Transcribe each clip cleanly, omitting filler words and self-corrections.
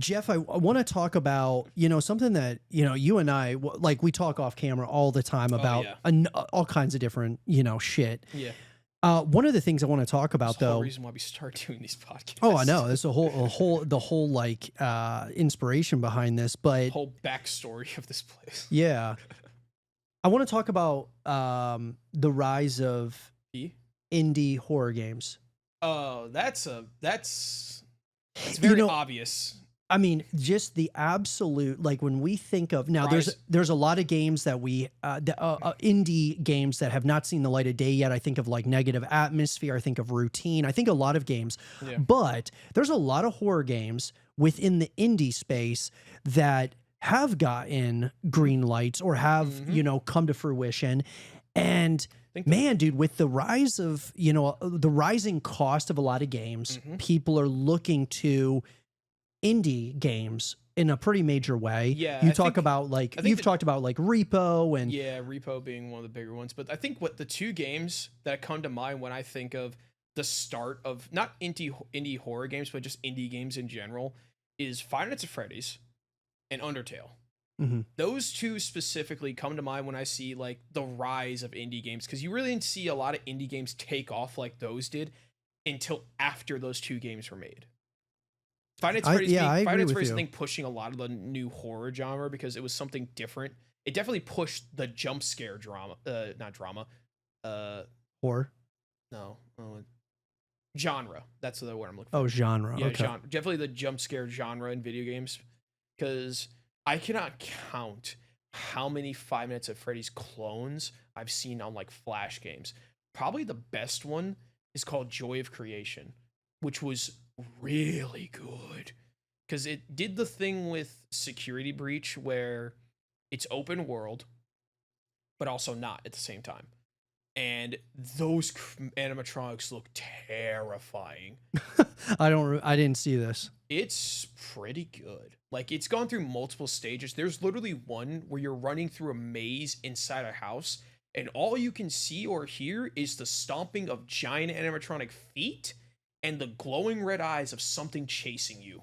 Jeff, I want to talk about, something that, you and I, like, we talk off camera all the time about all kinds of different, shit. Yeah. One of the things I want to talk about, That's the whole though. reason why we start doing these podcasts. Oh, I know. There's the whole like inspiration behind this, but whole backstory of this place. Yeah. I want to talk about the rise of indie horror games. Oh, that's very obvious. I mean, just the absolute, like, when we think of now, there's a lot of games that we indie games that have not seen the light of day yet. I think of like Negative Atmosphere. I think of Routine. I think a lot of games, but there's a lot of horror games within the indie space that have gotten green lights or have come to fruition. And man, dude, with the rise of the rising cost of a lot of games, people are looking to indie games in a pretty major way. Yeah, you've talked about like Repo and Repo being one of the bigger ones. But I think what the two games that come to mind when I think of the start of not indie horror games, but just indie games in general, is Five Nights at Freddy's and Undertale. Those two specifically come to mind when I see like the rise of indie games, because you really didn't see a lot of indie games take off like those did until after those two games were made. Five Nights at Freddy's, I think, pushing a lot of the new horror genre because it was something different. It definitely pushed the jump scare horror. No, genre. That's the word I'm looking for. Oh, genre. Yeah, okay. genre. Definitely the jump scare genre in video games, because I cannot count how many Five Nights at Freddy's clones I've seen on like Flash games. Probably the best one is called Joy of Creation, which was really good because it did the thing with Security Breach where it's open world, but also not at the same time. And those animatronics look terrifying. I didn't see this. It's pretty good. Like, it's gone through multiple stages. There's literally one where you're running through a maze inside a house, and all you can see or hear is the stomping of giant animatronic feet and the glowing red eyes of something chasing you.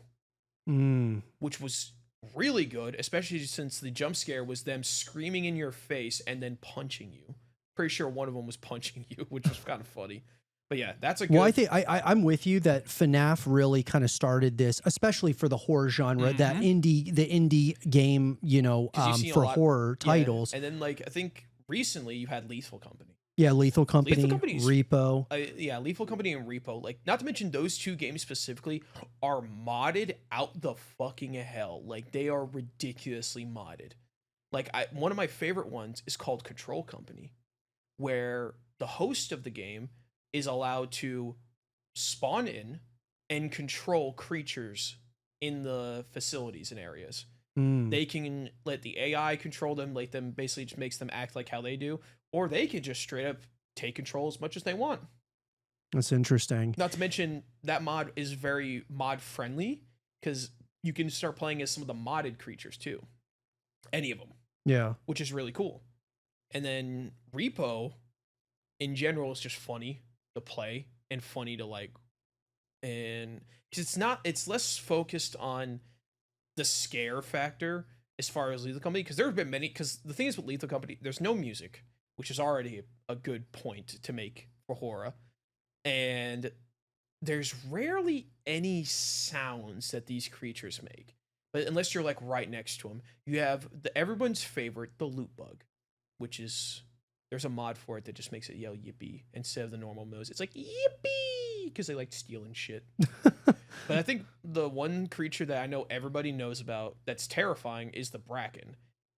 Which was really good, especially since the jump scare was them screaming in your face and then punching you. Pretty sure one of them was punching you, which was kind of funny. But yeah, that's a good... Well, I think I'm with you that FNAF really kind of started this, especially for the horror genre, the indie game, for horror titles. And then, like, I think recently you had Lethal Company. Yeah, Lethal Company, Repo. Lethal Company and Repo. Like, not to mention those two games specifically are modded out the fucking hell. Like, they are ridiculously modded. Like, one of my favorite ones is called Control Company, where the host of the game is allowed to spawn in and control creatures in the facilities and areas. They can let the AI control them, like them basically just makes them act like how they do, or they can just straight up take control as much as they want. That's interesting. Not to mention that mod is very mod friendly because you can start playing as some of the modded creatures too. Any of them. Yeah. Which is really cool. And then Repo in general is just funny to play and funny to like, and because it's less focused on the scare factor as far as Lethal Company, because there have been many, because the thing is with Lethal Company, there's no music, which is already a good point to make for horror, and there's rarely any sounds that these creatures make, but unless you're like right next to them. You have everyone's favorite, the loot bug, which is, there's a mod for it that just makes it yell yippee instead of the normal noise. It's like yippee because they like stealing shit. But I think the one creature that I know everybody knows about that's terrifying is the Bracken.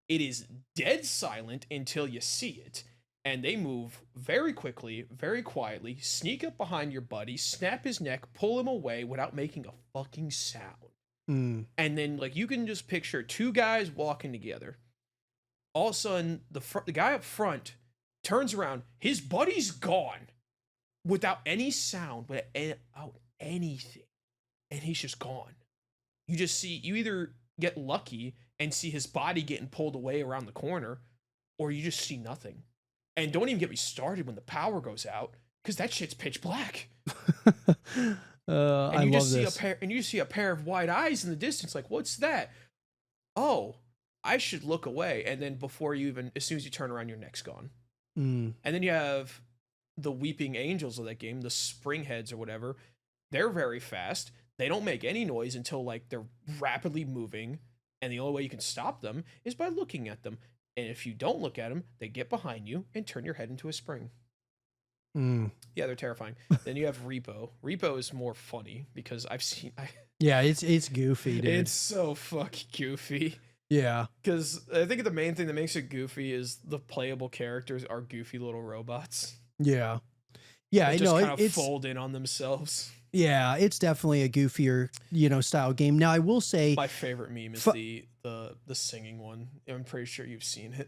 It is dead silent until you see it, and they move very quickly, very quietly, sneak up behind your buddy, snap his neck, pull him away without making a fucking sound. And then, like, you can just picture two guys walking together. All of a sudden, the guy up front turns around, his buddy's gone without any sound, without anything. And he's just gone. You either get lucky and see his body getting pulled away around the corner, or you just see nothing. And don't even get me started when the power goes out, because that shit's pitch black. I you love just see this. you see a pair of wide eyes in the distance. Like, what's that? Oh, I should look away. And then before you even, as soon as you turn around, your neck's gone. Mm. And then you have the weeping angels of that game, the spring heads or whatever. They're very fast. They don't make any noise until like they're rapidly moving, and the only way you can stop them is by looking at them. And if you don't look at them, they get behind you and turn your head into a spring. Mm. Yeah, they're terrifying. Then you have Repo. Repo is more funny because Yeah, it's goofy, dude. it's so fucking goofy. Yeah. Because I think the main thing that makes it goofy is the playable characters are goofy little robots. Yeah. Yeah, That I just know kind of fold in on themselves. Yeah, it's definitely a goofier, style game. Now I will say My favorite meme is the singing one. I'm pretty sure you've seen it.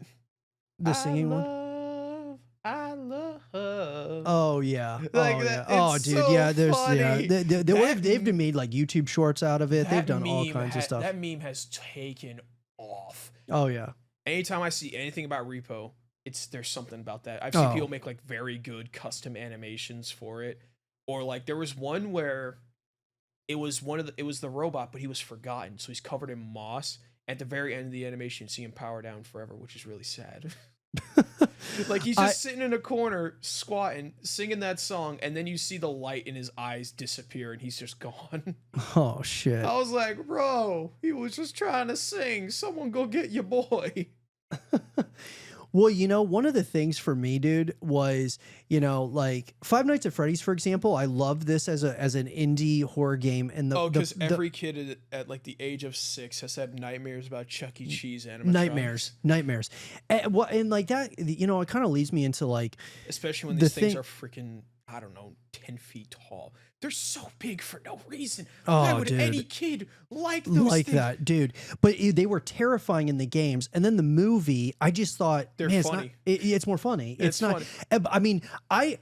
the singing one. I love. Oh yeah. Like oh that, yeah. Oh it's dude, so yeah. There's funny. they've been made like YouTube shorts out of it. They've done all kinds of stuff. That meme has taken off. Oh yeah. Anytime I see anything about Repo, there's something about that. I've seen Oh. people make like very good custom animations for it. Or like there was one where it was the robot, but he was forgotten, so he's covered in moss. At the very end of the animation, you see him power down forever, which is really sad. Like he's just sitting in a corner, squatting, singing that song, and then you see the light in his eyes disappear, and he's just gone. Oh shit. I was like, bro, he was just trying to sing. Someone go get your boy. Well, one of the things for me, dude, was, like Five Nights at Freddy's, for example. I love this as an indie horror game. And because every kid at like the age of 6 has had nightmares about Chuck E. Cheese animatronics. Nightmares. And like that, it kind of leads me into like, especially when these things are freaking, I don't know, 10 feet tall. They're so big for no reason. Why would any kid like those things? That, dude? But they were terrifying in the games, and then the movie, I just thought, they're funny. It's more funny. It's not. Funny. I mean, I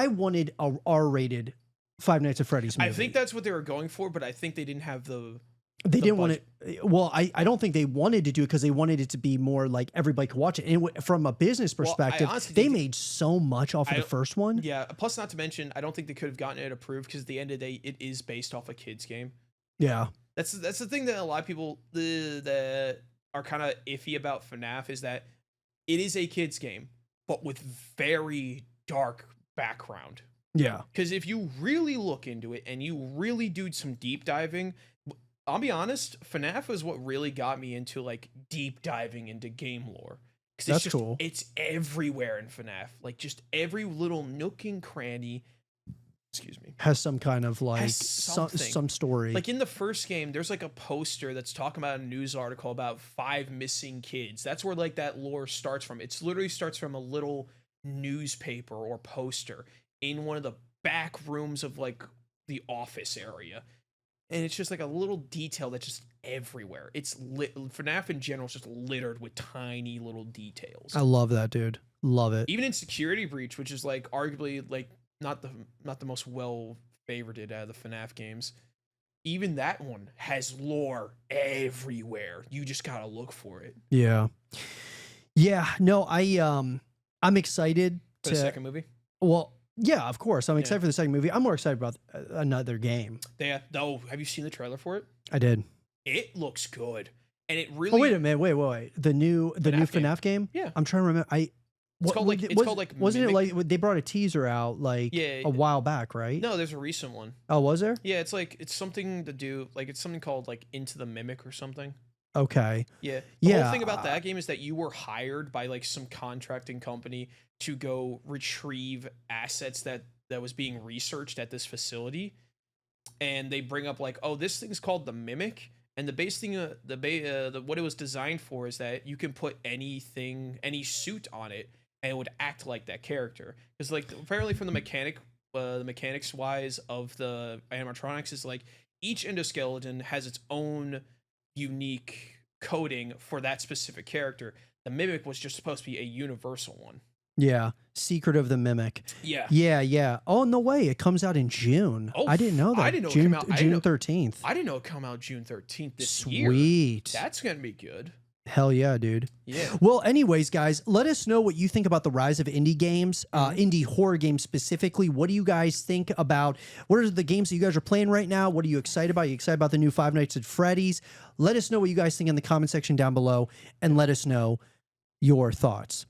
wanted a R-rated Five Nights at Freddy's movie. I think that's what they were going for, but I think they didn't have the. They didn't want it. Well, I don't think they wanted to do it because they wanted it to be more like everybody could watch it. And from a business perspective, they made so much off of the first one. Yeah. Plus, not to mention, I don't think they could have gotten it approved because at the end of the day, it is based off a kid's game. Yeah. That's the thing that a lot of people that are kind of iffy about FNAF is that it is a kid's game, but with very dark background. Yeah. Because if you really look into it and you really do some deep diving, I'll be honest, FNAF is what really got me into like deep diving into game lore. That's cool. It's everywhere in FNAF. Like just every little nook and cranny, excuse me, has some kind of like some story. Like in the first game, there's like a poster that's talking about a news article about 5 missing kids. That's where like that lore starts from. It's literally starts from a little newspaper or poster in one of the back rooms of like the office area. And it's just like a little detail that's just everywhere. FNAF in general is just littered with tiny little details. I love that, dude. Love it. Even in Security Breach, which is like arguably like not the most well favorited out of the FNAF games, even that one has lore everywhere. You just gotta look for it. Yeah. Yeah. No, I'm excited for the second movie. Well, yeah, of course. I'm excited for the second movie. I'm more excited about another game. Have you seen the trailer for it? I did. It looks good, and it really. Oh wait a minute! Wait! The new FNAF game. Yeah, I'm trying to remember. It's called like. Wasn't Mimic? It like they brought a teaser out like a while back, right? No, there's a recent one. Oh, was there? Yeah, it's something to do like it's something called like Into the Mimic or something. Okay. Yeah. The whole thing about that game is that you were hired by like some contracting company to go retrieve assets that was being researched at this facility, and they bring up like, oh, this thing's called the Mimic, and the base thing, what it was designed for is that you can put any suit on it, and it would act like that character. Because like apparently from the mechanics wise of the animatronics is like each endoskeleton has its own unique coding for that specific character. The Mimic was just supposed to be a universal one. Yeah, Secret of the Mimic. Yeah. Yeah. Oh, no way. It comes out in June. Oh, I didn't know that. I didn't know June, it came out. June 13th. I didn't know it come out June 13th this year. Sweet. That's going to be good. Hell yeah, dude. Yeah. Well, anyways, guys, let us know what you think about the rise of indie games, indie horror games specifically. What do you guys think about? What are the games that you guys are playing right now? What are you excited about? Are you excited about the new Five Nights at Freddy's? Let us know what you guys think in the comment section down below, and let us know your thoughts.